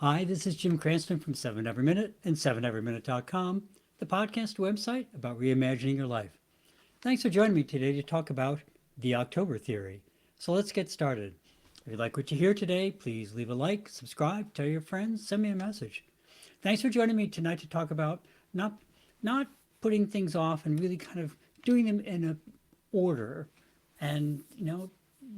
Hi, this is Jim Cranston from 7 Every Minute and 7everyminute.com, the podcast website about reimagining your life. Thanks for joining me today to talk about the October theory. So let's get started. If you like what you hear today, please leave a like, subscribe, tell your friends, send me a message. Thanks for joining me tonight to talk about not not putting things off and really kind of doing them in a order and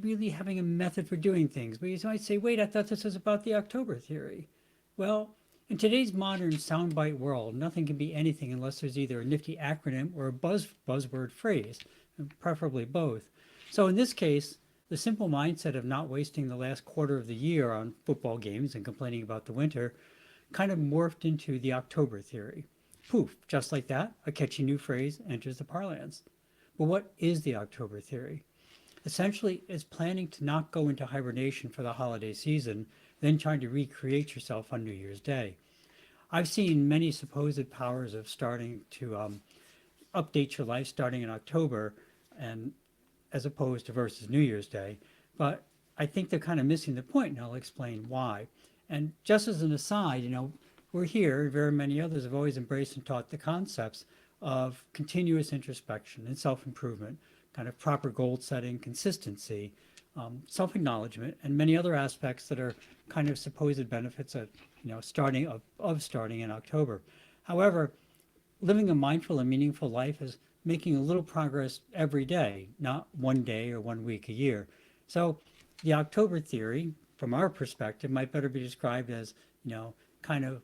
really having a method for doing things. But you might say, wait, I thought this was about the October theory. Well, in today's modern soundbite world, nothing can be anything unless there's either a nifty acronym or a buzzword phrase, and preferably both. So in this case, the simple mindset of not wasting the last quarter of the year on football games and complaining about the winter kind of morphed into the October theory. Poof, just like that, a catchy new phrase enters the parlance. But what is the October theory? Essentially, it's planning to not go into hibernation for the holiday season, then trying to recreate yourself on New Year's Day. I've seen many supposed powers of starting to update your life starting in October, and as opposed to versus New Year's Day, but I think they're kind of missing the point, and I'll explain why. And just as an aside, we're here, very many others have always embraced and taught the concepts of continuous introspection and self improvement, kind of proper goal setting, consistency, self acknowledgement, and many other aspects that are kind of supposed benefits of starting in October. However, living a mindful and meaningful life is making a little progress every day, not one day or one week a year. So the October theory, from our perspective, might better be described as, kind of,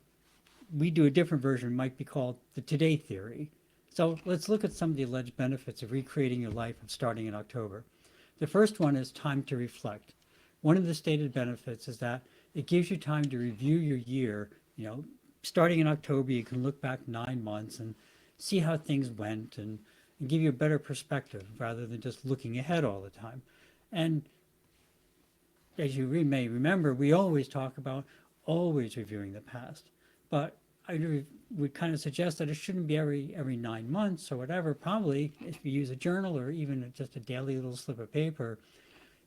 we do a different version, might be called the today theory. So let's look at some of the alleged benefits of recreating your life of starting in October. The first one is time to reflect. One of the stated benefits is that it gives you time to review your year. Starting in October, you can look back 9 months and see how things went and give you a better perspective rather than just looking ahead all the time. And as you may remember, we always talk about always reviewing the past. But I would kind of suggest that it shouldn't be every 9 months or whatever. Probably, if you use a journal or even just a daily little slip of paper,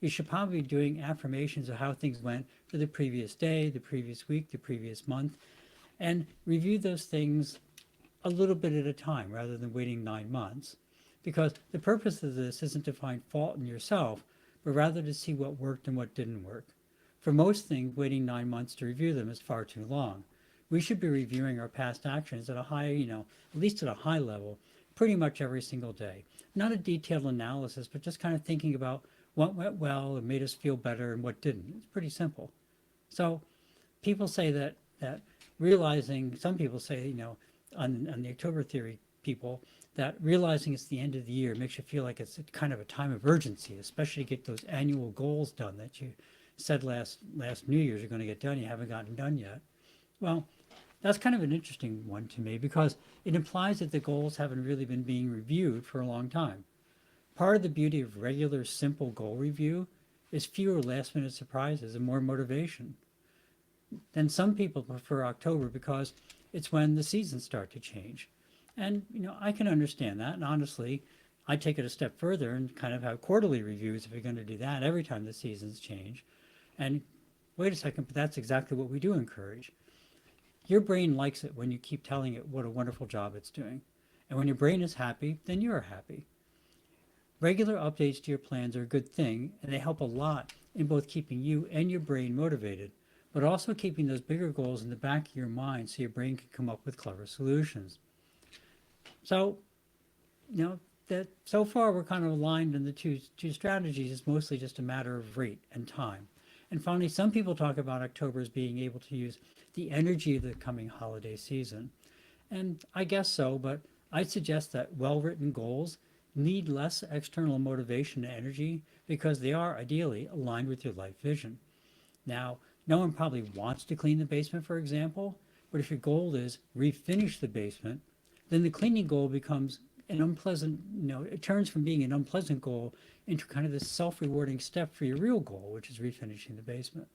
you should probably be doing affirmations of how things went for the previous day, the previous week, the previous month, and review those things a little bit at a time rather than waiting 9 months. Because the purpose of this isn't to find fault in yourself, but rather to see what worked and what didn't work. For most things, waiting 9 months to review them is far too long. We should be reviewing our past actions at a high, at least at a high level, pretty much every single day. Not a detailed analysis, but just kind of thinking about what went well and made us feel better and what didn't. It's pretty simple. So people say that realizing, some people say, on the October theory people, that realizing it's the end of the year makes you feel like it's kind of a time of urgency, especially to get those annual goals done that you said last New Year's you're going to get done. You haven't gotten done yet. Well, that's kind of an interesting one to me because it implies that the goals haven't really been being reviewed for a long time. Part of the beauty of regular, simple goal review is fewer last minute surprises and more motivation. Then some people prefer October because it's when the seasons start to change. And, I can understand that. And honestly, I take it a step further and kind of have quarterly reviews if you're going to do that every time the seasons change. And wait a second, but that's exactly what we do encourage. Your brain likes it when you keep telling it what a wonderful job it's doing. And when your brain is happy, then you're happy. Regular updates to your plans are a good thing, and they help a lot in both keeping you and your brain motivated, but also keeping those bigger goals in the back of your mind so your brain can come up with clever solutions. So, that so far we're kind of aligned in the two strategies. It's mostly just a matter of rate and time. And finally, some people talk about October as being able to use the energy of the coming holiday season. And I guess so, but I'd suggest that well written goals need less external motivation and energy because they are ideally aligned with your life vision. Now, no one probably wants to clean the basement, for example, but if your goal is refinish the basement, then the cleaning goal becomes an unpleasant, it turns from being an unpleasant goal into kind of this self rewarding step for your real goal, which is refinishing the basement.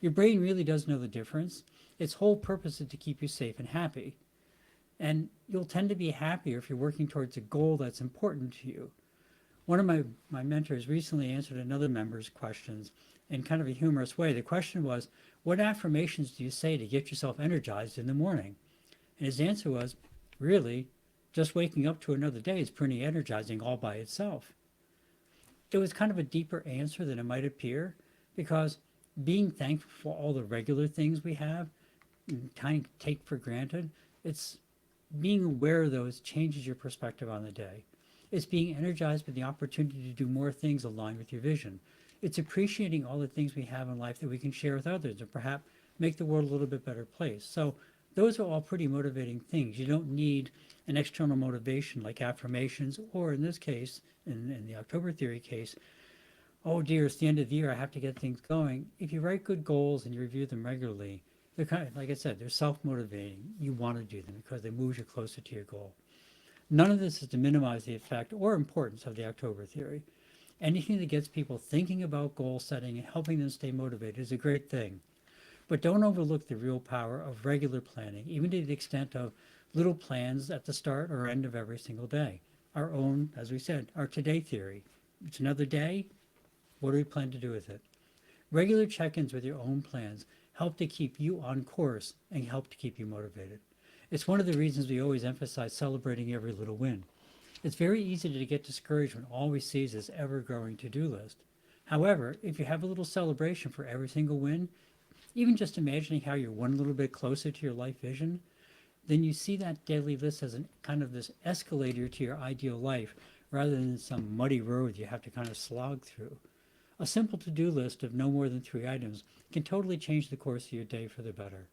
Your brain really does know the difference. Its whole purpose is to keep you safe and happy. And you'll tend to be happier if you're working towards a goal that's important to you. One of my mentors recently answered another member's questions in kind of a humorous way. The question was, what affirmations do you say to get yourself energized in the morning? And his answer was, really, just waking up to another day is pretty energizing all by itself. It was kind of a deeper answer than it might appear, because being thankful for all the regular things we have and kind of take for granted, it's being aware of those changes your perspective on the day. It's being energized by the opportunity to do more things aligned with your vision. It's appreciating all the things we have in life that we can share with others and perhaps make the world a little bit better place. So those are all pretty motivating things. You don't need an external motivation like affirmations, or in this case, in the October Theory case, oh dear, it's the end of the year, I have to get things going. If you write good goals and you review them regularly, they're kind of, like I said, they're self-motivating. You want to do them because they move you closer to your goal. None of this is to minimize the effect or importance of the October Theory. Anything that gets people thinking about goal setting and helping them stay motivated is a great thing. But don't overlook the real power of regular planning, even to the extent of little plans at the start or end of every single day. Our own, as we said, our today theory. It's another day. What do we plan to do with it? Regular check-ins with your own plans help to keep you on course and help to keep you motivated. It's one of the reasons we always emphasize celebrating every little win. It's very easy to get discouraged when all we see is this ever-growing to-do list. However, if you have a little celebration for every single win, even just imagining how you're one little bit closer to your life vision, then you see that daily list as kind of this escalator to your ideal life rather than some muddy road you have to kind of slog through. A simple to-do list of no more than 3 items can totally change the course of your day for the better.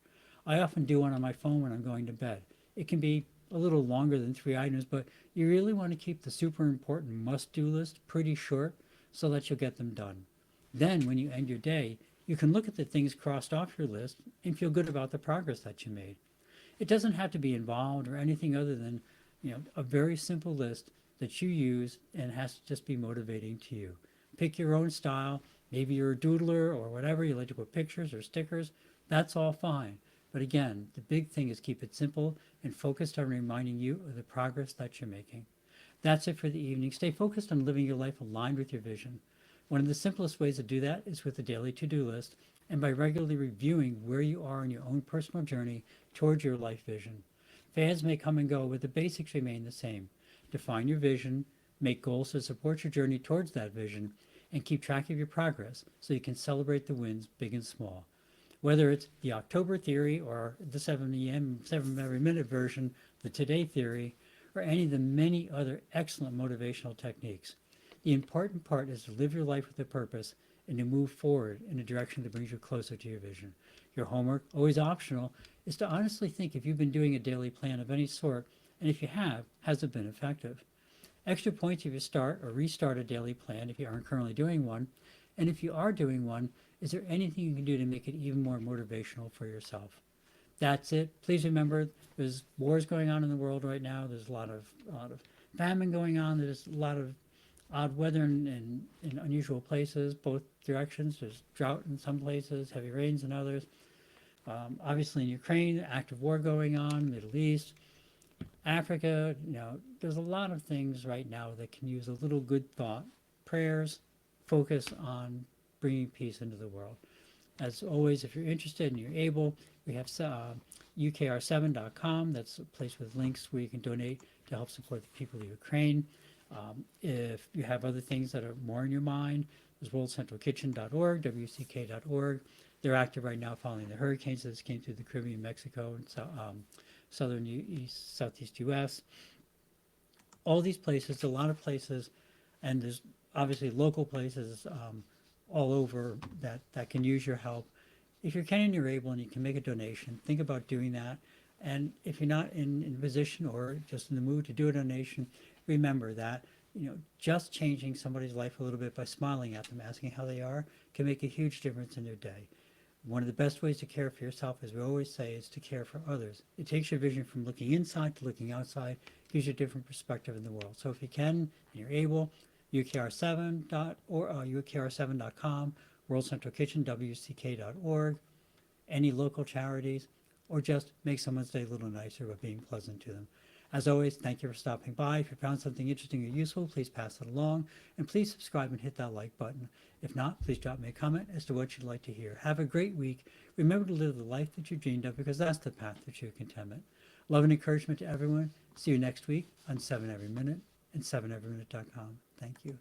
I often do one on my phone when I'm going to bed. It can be a little longer than 3 items, but you really want to keep the super important must-do list pretty short so that you'll get them done. Then when you end your day, you can look at the things crossed off your list and feel good about the progress that you made. It doesn't have to be involved or anything other than, a very simple list that you use and has to just be motivating to you. Pick your own style. Maybe you're a doodler or whatever. You like to put pictures or stickers. That's all fine. But again, the big thing is keep it simple and focused on reminding you of the progress that you're making. That's it for the evening. Stay focused on living your life aligned with your vision. One of the simplest ways to do that is with a daily to-do list and by regularly reviewing where you are in your own personal journey towards your life vision. Fads may come and go, but the basics remain the same. Define your vision, make goals to support your journey towards that vision, and keep track of your progress so you can celebrate the wins big and small. Whether it's the October Theory or the 7 a.m., 7 every minute version, the Today Theory, or any of the many other excellent motivational techniques. The important part is to live your life with a purpose and to move forward in a direction that brings you closer to your vision. Your homework, always optional, is to honestly think if you've been doing a daily plan of any sort, and if you have, has it been effective? Extra points if you start or restart a daily plan if you aren't currently doing one, and if you are doing one, is there anything you can do to make it even more motivational for yourself? That's it. Please remember, there's wars going on in the world right now. There's a lot of famine going on. There's a lot of odd weather in unusual places, both directions. There's drought in some places, heavy rains in others. Obviously in Ukraine, active war going on, Middle East, Africa. There's a lot of things right now that can use a little good thought, prayers, focus on bringing peace into the world. As always, if you're interested and you're able, we have ukr7.com. That's a place with links where you can donate to help support the people of Ukraine. If you have other things that are more in your mind, there's worldcentralkitchen.org, wck.org. They're active right now following the hurricanes that came through the Caribbean, Mexico, and southeast U.S. All these places, a lot of places, and there's obviously local places all over that can use your help. If you can and you're able and you can make a donation, think about doing that. And if you're not in position or just in the mood to do a donation, remember that just changing somebody's life a little bit by smiling at them, asking how they are, can make a huge difference in their day. One of the best ways to care for yourself, as we always say, is to care for others. It takes your vision from looking inside to looking outside, gives you a different perspective in the world. So if you can and you're able, ukr7.com, World Central Kitchen, wck.org, any local charities, or just make someone's day a little nicer by being pleasant to them. As always, thank you for stopping by. If you found something interesting or useful, please pass it along. And please subscribe and hit that like button. If not, please drop me a comment as to what you'd like to hear. Have a great week. Remember to live the life that you dreamed of, because that's the path to true contentment. Love and encouragement to everyone. See you next week on 7 Every Minute and 7everyminute.com. Thank you.